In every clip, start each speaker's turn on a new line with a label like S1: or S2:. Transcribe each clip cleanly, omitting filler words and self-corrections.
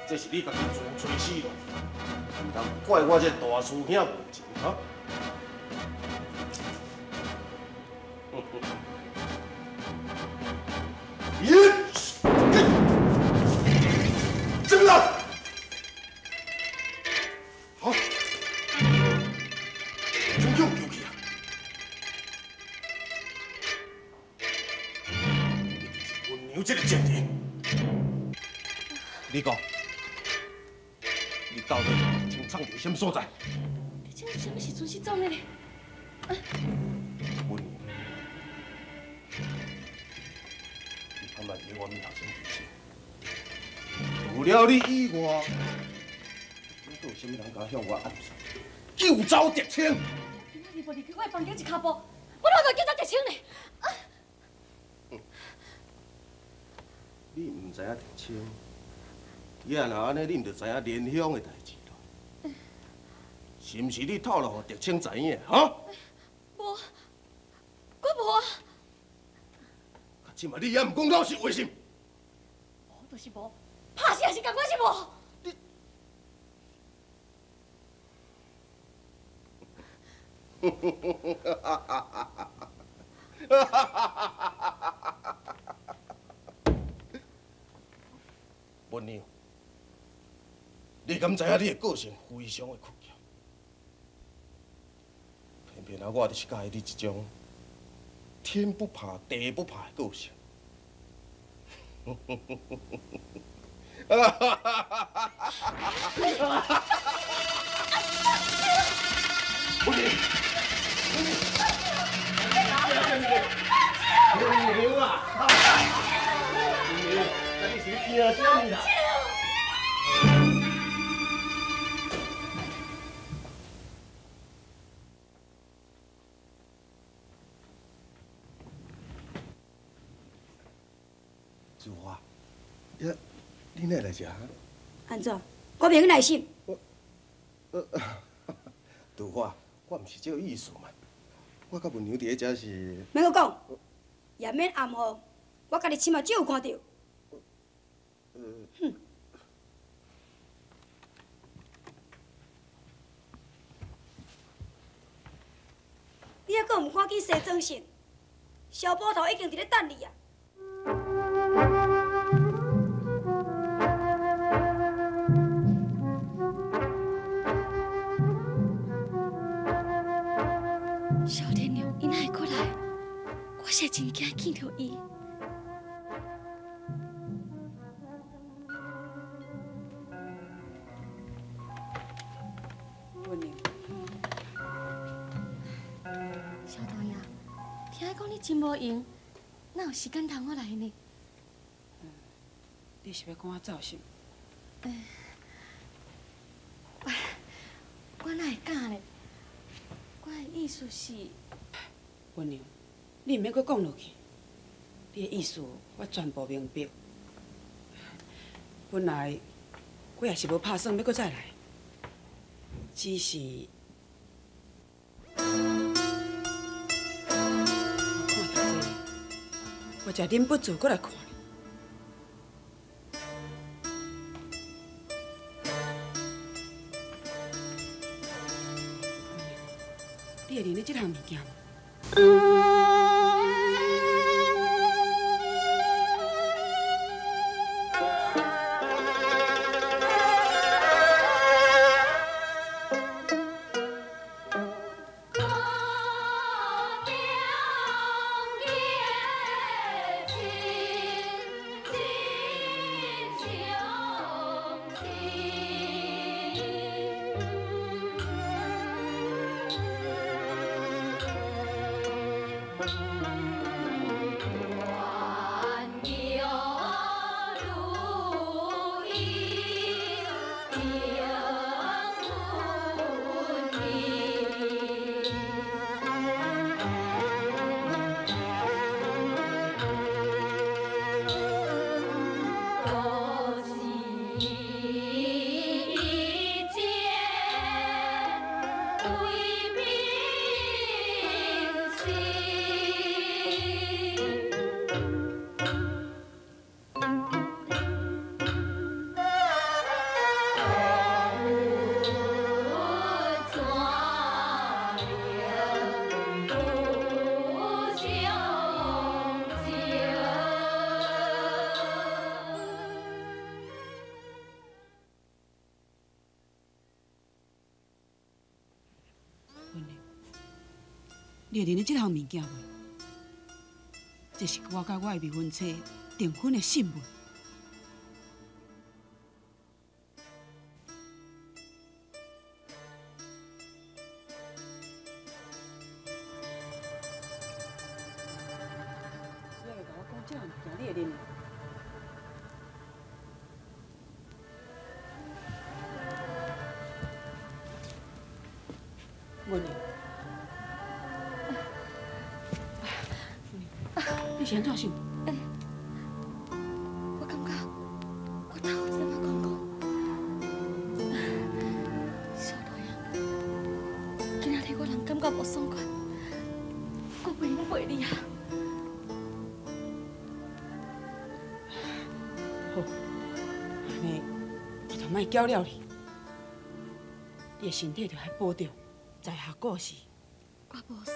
S1: 这是你家己自吹死咯，唔通怪我这大师兄无情啊！怎么了？好，真勇救去啊！温娘这个贱人，你讲，你到底清藏伫什么所在？
S2: 你这是什么时阵失踪的呢？
S1: 温娘，你敢来给我面头前提醒？除了你以外，还有什么人敢向我暗算？救走狄青！
S2: 今仔日无入去我的房间一脚步，我哪会叫做狄青呢？
S1: 你唔知影狄青，也若安尼，你唔就知影莲香的代志咯？是毋是你透露互狄青知影哈？
S2: 无，我无啊。
S1: 即马你也唔讲老实话是？
S2: 无就是无，拍死也是讲我是无。文娘，你敢知影你的个性非常的倔强，偏偏啊，我就是介意你这种天不怕地不怕的个性。文娘。文娘啊！文娘，那你是惊什么啦？子华，你哪来吃？
S3: 安怎？我袂耐心。
S1: 杜华，我毋是这个意思嘛。我甲文娘伫咧遮是。
S3: 免我讲，也免暗号，我家己亲目睭有看到。哼！你还阁唔赶紧洗装身？小捕头已经伫咧等你啊！
S2: 小莲娘，伊哪会过来？我是真惊见到伊。
S3: 文娘，
S2: 小豆爷，听讲你真无闲，哪有时间通我来呢？
S4: 你是要赶我走是？
S2: 我哪会敢呢？我的意思是，
S4: 文娘，你毋免阁讲落去。你的意思我全部明白。本来我也是无打算要阁再来，只是我看到这个，我才忍不住阁来看。你会认得这项物件吗？你会认得这项物件袂？这是我甲我的未婚妻订婚的信物。你会甲我讲这项物件，你会认得？ 文玲，你是安怎想？
S5: 我感觉我头有啥讲讲，小大爷，今仔日我人感觉无爽快，我袂用陪你啊。
S4: 好，安尼我就莫搅了你，你的身体就要保重。 在下故事，
S5: 我无送。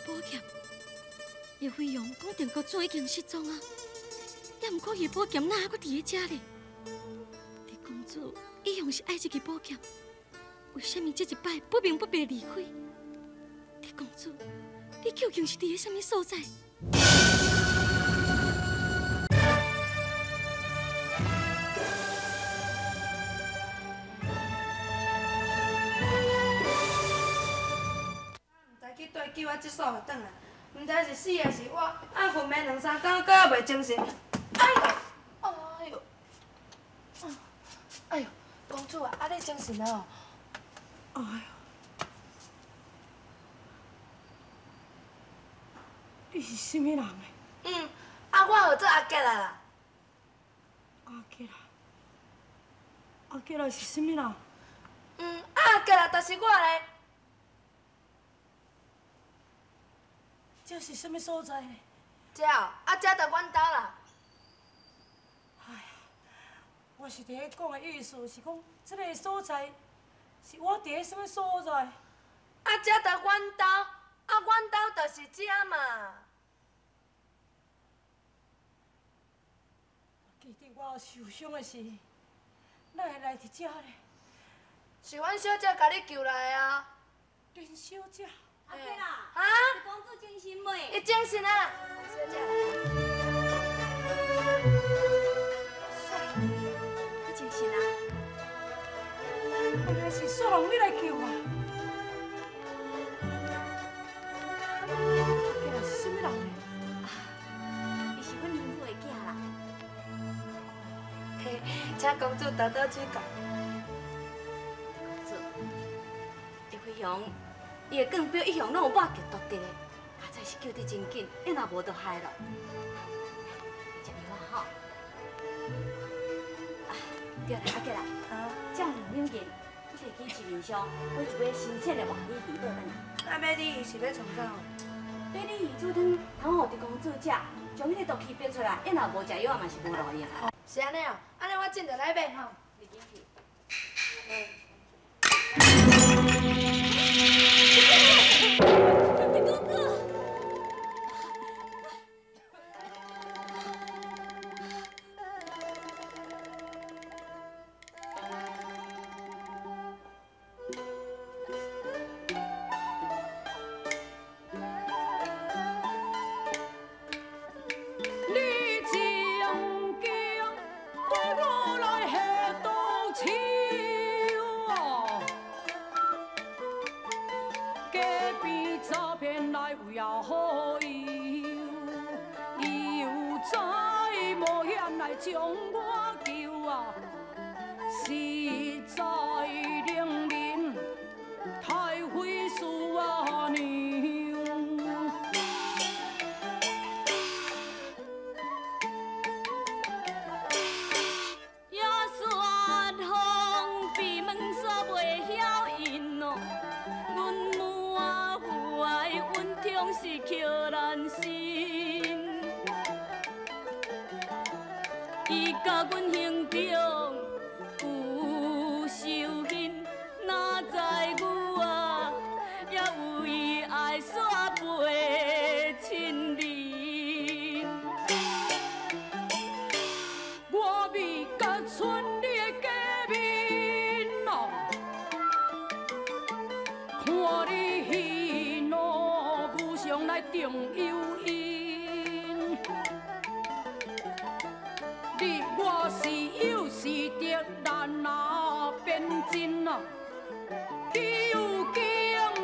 S5: 宝剑，叶飞扬讲定国主已经失踪啊，也毋过叶宝剑哪还阁伫咧遮咧？狄公主一向是爱这个宝剑，为什么这一摆不明不白离开？狄公主，你究竟是伫咧什么所在？
S3: 叫我即所就转来，毋知是死还是活，暗昏眠2、3天，搁还袂精神。
S5: 哎呦，公主啊，你精神了哦？
S3: 你是什么人诶？
S5: 我号做阿杰啦。
S3: 阿杰是什么人？
S5: 阿杰啦，就是我咧。
S3: 这是什么所在呢？
S5: 这就阮兜啦。
S3: 哎呀，我是伫咧讲的意思是讲，这个所在是我伫咧什么所在？
S5: 这就阮兜，阮兜就是这嘛。
S3: 记得我有受伤的时，哪会来伫这呢？
S5: 是阮小姐甲你救来的啊。
S3: 林小姐。
S5: 阿伯啦，
S3: 啊，
S5: 公主精神未？
S3: 你精神啊？小姐，
S5: 你精神啊？
S3: 原来是雪龙你来救我。今日是什么人呢？
S5: 伊是阮媳妇的囝啦。
S3: 嘿，请公主多多指教。
S5: 公主，叶飞鸿，伊的冠标一向拢有我极独特的，实在是救得真紧，要若无就害了。食药啊吼。啊，对啦，阿姐啦，这样两两件，你摕去市面上买一尾新鲜的活鲤鱼倒转来。
S3: 那买你是要创啥？
S5: 买鲤鱼煮汤，通互伫公主食，将迄个毒气逼出来，要若无食药啊嘛是无路用。
S3: 是安尼哦，安尼我进就来买吼。
S5: 你进去。公主。
S6: 将我救啊，实在令人太费事啊娘。
S5: 也算风闭门锁袂晓因哦，阮母啊父爱恩宠是扣咱心。伊甲阮行中有受刑，哪知我啊也有伊爱煞陪亲人。
S6: 我未甲村里的家民哦，看你喜怒无常来重忧因。你我是友是敌，咱若变真啊，究竟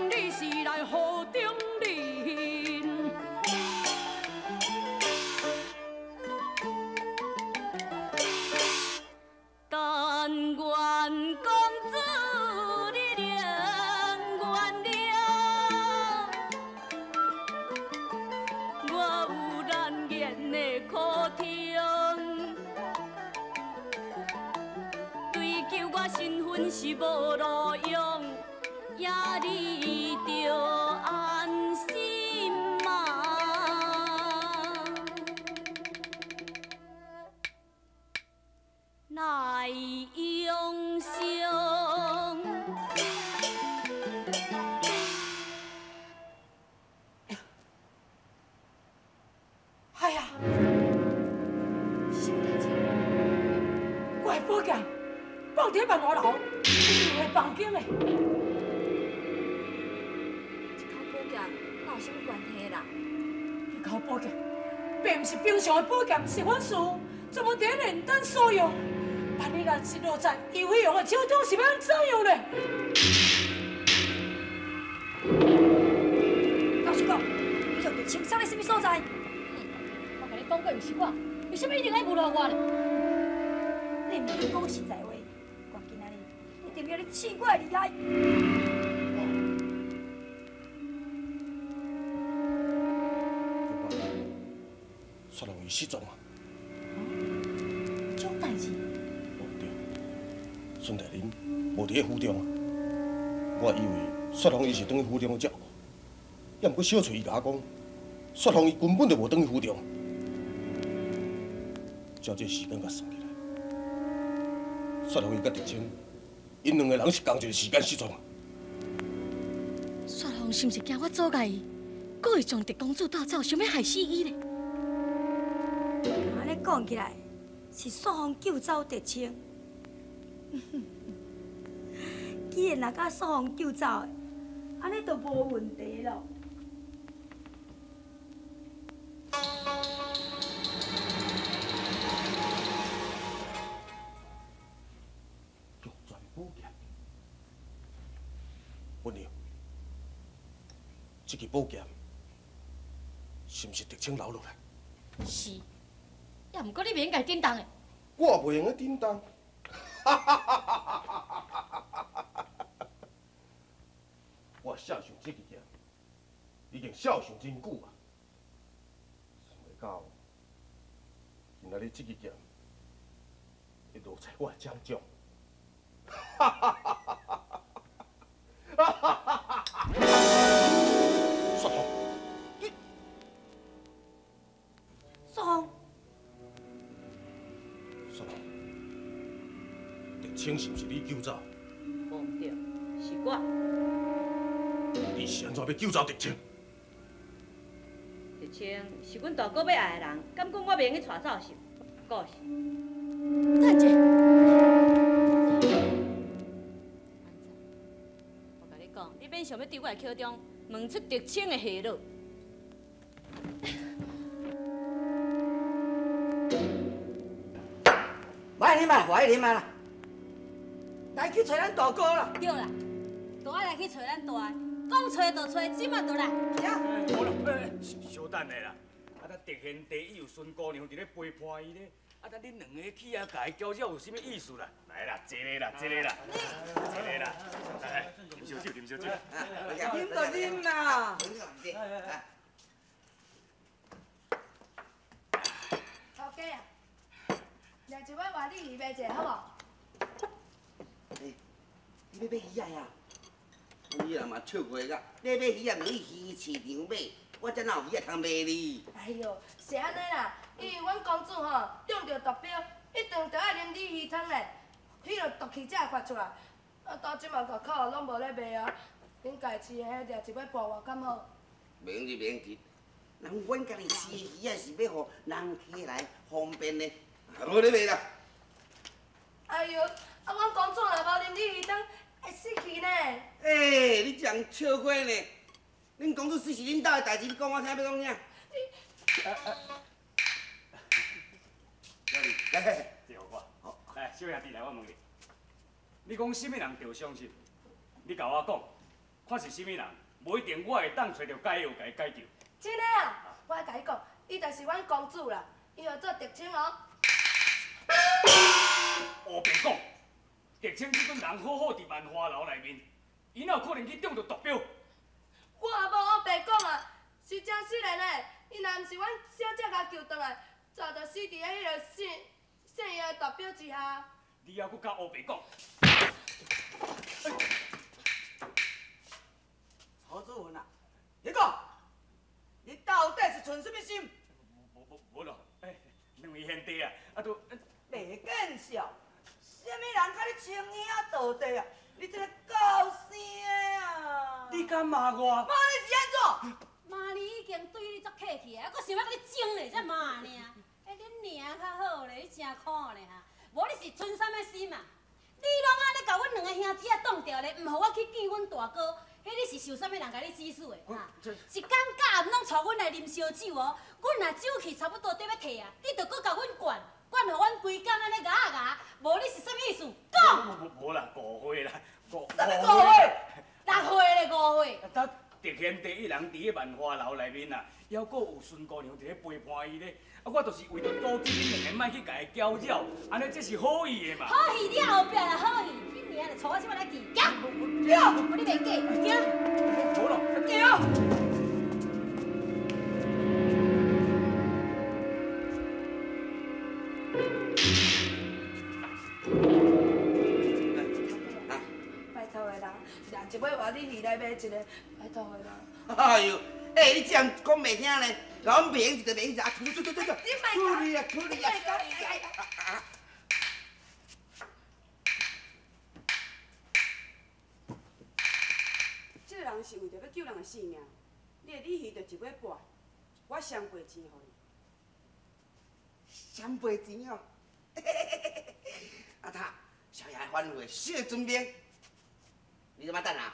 S6: 你是来何中人？
S5: 但愿公主你能原谅我有难言的苦痛，追求我身份是无路用，也你着安心嘛。来用上。
S3: 哎呀，
S5: 是什么代志？
S3: 我的宝剑放伫万华楼，是会放警的。
S5: 这口宝剑哪有什么关系啦？
S3: 这口宝剑并不是平常的宝剑，是阮师父专门伫炼丹所用。万一若是落在叶飞鸿的手中，是要安怎样呢？
S7: 老实讲，你用着清扫在什么所在？我甲你讲过，毋是我，为什么一定爱侮辱我呢？你毋是讲实在话，我今仔日一定要你试我的厉害。
S2: 雪龙伊失踪啊！
S7: 这种代志，
S2: 哦对，孙大人无伫咧府中啊。我以为雪龙伊是转去府中照顾，也毋过小翠伊甲我讲，雪龙伊根本就无转去府中。照这时间甲算起来，雪龙伊甲狄青，因两个人是同一个时间失踪。
S5: 雪红是毋是惊我阻碍伊，故意将狄公主带走，想要害死伊呢？
S7: 安尼讲起来，是雪红救走狄青。既然若甲雪红救走的，安尼就无问题咯。
S2: 玉泉宝剑，文娘，这支宝剑是毋是狄青留落来？
S5: 是，也毋过你免家叮当的。
S2: 我袂用个叮当。我孝顺这支剑，已经孝顺真久啊。想袂到，今仔日这支剑会落在我的掌中。雪红，
S7: 雪红，
S2: 雪红，狄青是毋是你救走？
S4: 无对，是我。
S2: 你是安怎要救走狄青？
S4: 狄青是阮大哥要爱的人，敢讲我袂用去带走是？故事。
S5: 等者，
S8: 我甲你讲，你免想要对我的口中问出狄青的下落。
S9: 买你嘛，怀你嘛啦，来去找咱大哥啦。
S8: 对啦，大爱来去找咱大爱，讲找就找，即马就来。
S9: 呀，
S10: 好啦，稍等下啦。啊，咱狄贤弟伊有孙姑娘伫咧陪伴伊咧，啊，等恁两个去啊，甲伊交扰有啥物意思啦？来啦，坐咧啦，坐咧啦，坐咧啦，来，啉烧酒，啉烧酒。
S9: 啉就啉啦。
S7: 头家啊，来一碗活鲤鱼买者好无？
S11: 你要买鱼仔呀？你若嘛笑过个，你买鱼仔咪去鱼市场买，我才哪有鱼仔通卖你？
S7: 哎呦，是安尼啦，因为阮公主吼中着毒标，一顿就爱啉鲤鱼汤嘞，迄落毒气才会发出来。啊，到即嘛外口拢无咧卖啊，恁家饲的迄掠一尾捕我敢好？
S11: 免去免去，人阮家己饲的鱼仔是要互人客来方便的，无咧卖啦。
S7: 哎呦，啊，阮公主若无啉鲤鱼汤，会死去呢。
S11: 你这样笑过呢？恁公主死是恁兜的代志，你讲我听要讲啥？来，
S10: 对我。来，小兄弟来，我问你，你讲什么人着相信？你甲我讲，看是什么人，无一定我会当找到解药，甲伊解救。
S7: 真的啊，我甲你讲，伊就是阮公主啦，伊号做狄青哦。
S10: 胡白讲，狄青这种人好好伫万花楼内面，伊哪有可能去中到毒标？
S7: 我也无黑白讲啊，是真实的呢。伊若毋是阮小姐甲救倒来，早就死伫咧迄个姓叶的毒标之下。
S10: 你还佫甲黑白讲？
S9: 曹子文啊，你讲，你到底是存什么心？
S10: 无咯，两位兄弟啊，啊都
S9: 袂见笑，什么人甲你称兄道弟啊？你这个狗生啊！
S10: 你敢骂我？
S9: 骂你是安怎？
S8: 妈，你已经对你足客气啊，还佫想要甲你整咧，才骂呢？恁娘较好咧，你真可咧哈！无你是存啥物心啊？你拢安尼甲阮两个兄弟啊挡掉咧，毋互我去见阮大哥，迄你是受啥物人甲你指使的哈？一天到暗拢带阮来啉烧酒哦，阮若酒气差不多得要退啊，你着佫甲阮灌，灌互阮规工安尼牙牙，无你是啥物意思？讲！
S10: 无啦，误会啦，误
S9: 啥物误会
S8: 6岁咧，5岁。
S10: 他狄贤弟一人伫咧万花楼内面啊，还佫有孙姑娘伫咧陪伴伊咧，啊，我就是为着阻止你两个莫去甲伊搅扰，安尼这是好意的嘛。
S8: 好意，你后壁啦好意，你娘咧，带我即摆来记，行，我你袂记，行，
S10: 无咯，
S8: 行。
S7: 拜托的啦，掠一尾活鲤鱼来买一个，拜托的啦。
S11: 哎呦，你这样讲袂听呢？甲阮袂用就袂用就啊，出，
S7: 你莫
S11: 处理啊，处理啊！
S4: 这个人是为着要救人的性命，你的鲤鱼就一尾半，我双倍钱互你。
S11: 双倍钱哦！阿塔，小爷反悔，小准备。你他妈等下，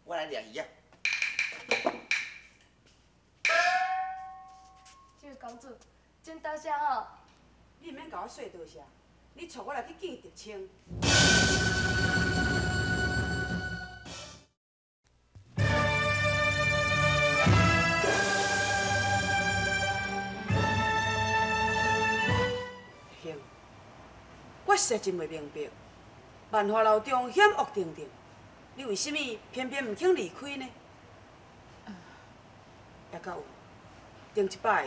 S11: 我来掠鱼啊！
S7: 公主，真多谢哦。
S4: 你毋免甲我说多谢，你带我来去见德清。兄，我实在真袂明白，万华楼中险恶重重，你为什么偏偏毋肯离开呢？也搁有，顶一摆，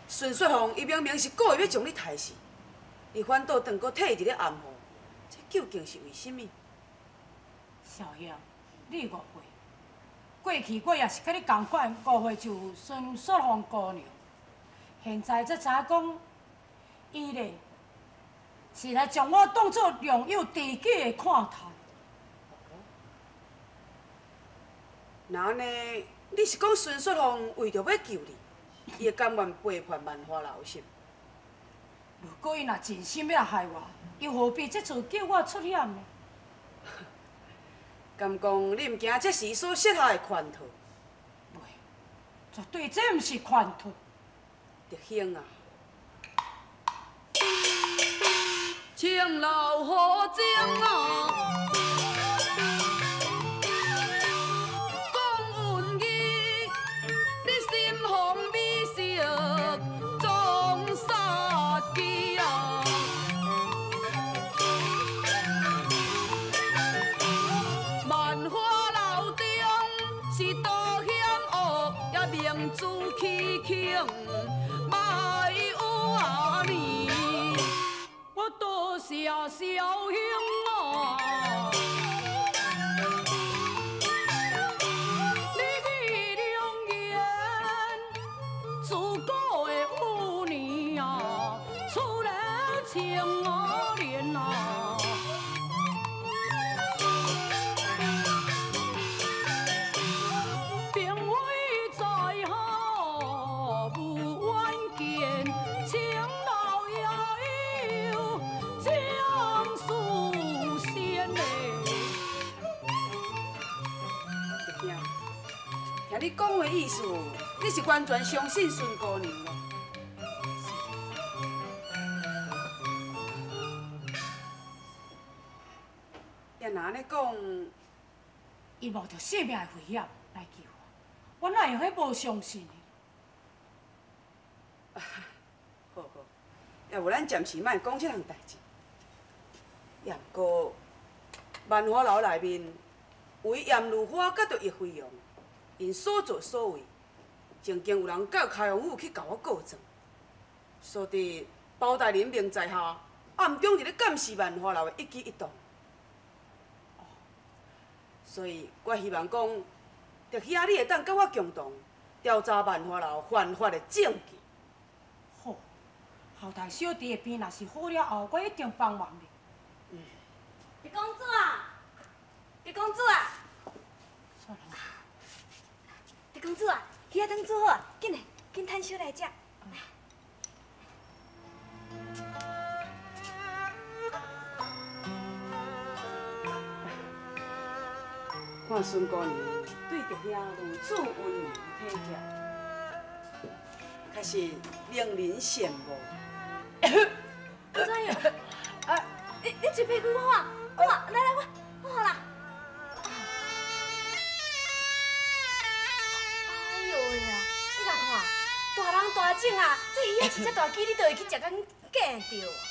S4: 孙雪红伊明明是故意要将你害死，你反倒转搁替伊伫咧暗号，这究竟是为什么？
S3: 小兄，你误会，过去我也是甲你同款误会就孙雪红姑娘，现在才知讲，伊咧是来将我当作良友知己的看待。
S4: 那安尼，你是讲孙雪红为着要救你，伊会甘愿背叛万华楼是？
S3: 如果伊若真心要害我，又何必这次叫我出险呢？
S4: 敢讲你毋惊这是伊所设下的圈套？
S3: 袂，绝对这毋是圈套。
S4: 德兄啊！
S6: 青楼好情啊，讲运意，你心红美色总杀机啊。万华楼中是多险恶，也明珠起轻，莫有啊你。我多谢小兄啊，你的良言，自古的有年啊，出来情莲啊。并非在下无远见，情老也有江苏仙嘞。
S4: 德兄，听你讲的意思，你是完全相信孙姑娘咯？也若安尼讲，
S3: 伊冒着性命的危险来救我，我哪会无相信呢？
S4: 好好，要无咱暂时莫讲这项代志。也毋过，万华楼内面为严如花甲着叶飞扬，因所作所为，曾经有人到开封府去甲我告状，所以包大人明在下，暗中伫咧监视万华楼的一举一动。所以我希望讲，德兄你会当甲我共同调查万华楼犯法的证据。
S3: 好，后台小弟的边若是好了后，我一定帮忙的。
S8: 狄公主啊，狄公主啊，
S7: 狄公主啊，鱼仔汤煮好啊，紧来，紧摊小来食。
S4: 看孙姑娘对德兄如此温柔体贴，确实令人羡慕。
S7: 怎样？你嘴皮骨好啊？好啊，来来我好啦。哎呦喂啊！你甲看，大人大种啊，这鱼仔饲遮大只，你都会去食甲见着啊？